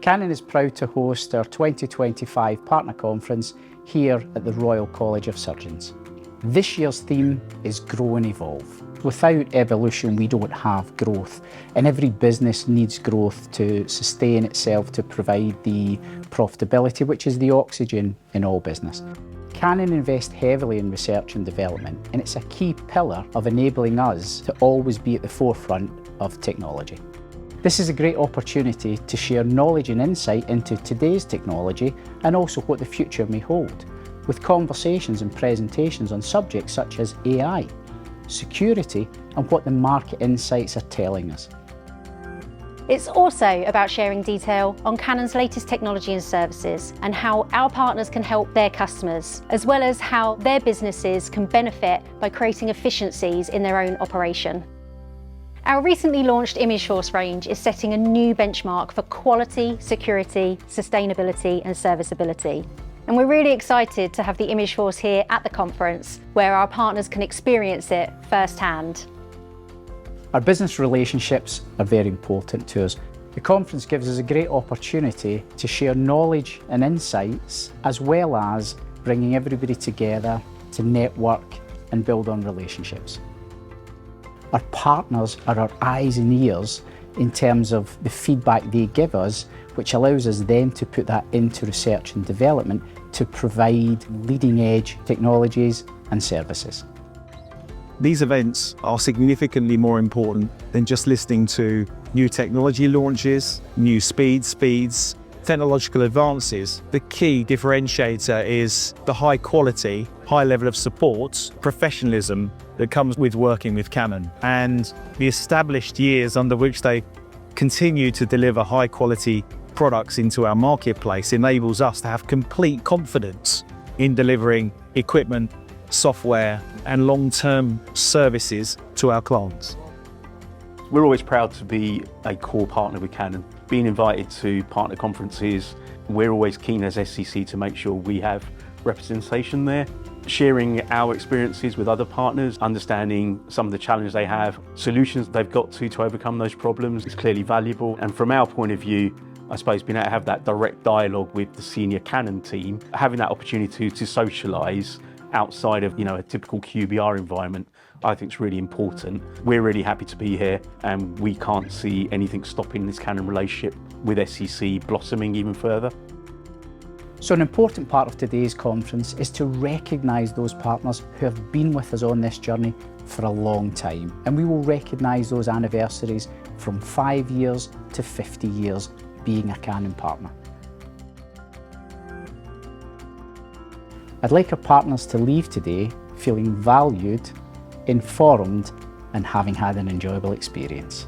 Canon is proud to host our 2025 Partner Conference here at the Royal College of Surgeons. This year's theme is Grow and Evolve. Without evolution, we don't have growth, and every business needs growth to sustain itself, to provide the profitability, which is the oxygen in all business. Canon invest heavily in research and development, and it's a key pillar of enabling us to always be at the forefront of technology. This is a great opportunity to share knowledge and insight into today's technology and also what the future may hold, with conversations and presentations on subjects such as AI, security, and what the market insights are telling us. It's also about sharing detail on Canon's latest technology and services and how our partners can help their customers, as well as how their businesses can benefit by creating efficiencies in their own operation. Our recently launched ImageForce range is setting a new benchmark for quality, security, sustainability and serviceability. And we're really excited to have the ImageForce here at the conference, where our partners can experience it firsthand. Our business relationships are very important to us. The conference gives us a great opportunity to share knowledge and insights, as well as bringing everybody together to network and build on relationships. Our partners are our eyes and ears in terms of the feedback they give us, which allows us then to put that into research and development to provide leading edge technologies and services. These events are significantly more important than just listening to new technology launches, new speeds, technological advances. The key differentiator is the high quality, high level of support, professionalism that comes with working with Canon, and the established years under which they continue to deliver high quality products into our marketplace enables us to have complete confidence in delivering equipment, software and long-term services to our clients. We're always proud to be a core partner with Canon. Being invited to partner conferences, we're always keen as SCC to make sure we have representation there. Sharing our experiences with other partners, understanding some of the challenges they have, solutions they've got to overcome those problems is clearly valuable. And from our point of view, I suppose being able to have that direct dialogue with the senior Canon team, having that opportunity to socialise outside of a typical QBR environment, I think is really important. We're really happy to be here, and we can't see anything stopping this Canon relationship with SCC blossoming even further. So an important part of today's conference is to recognise those partners who have been with us on this journey for a long time. And we will recognise those anniversaries from 5 years to 50 years being a Canon partner. I'd like our partners to leave today feeling valued, informed, and having had an enjoyable experience.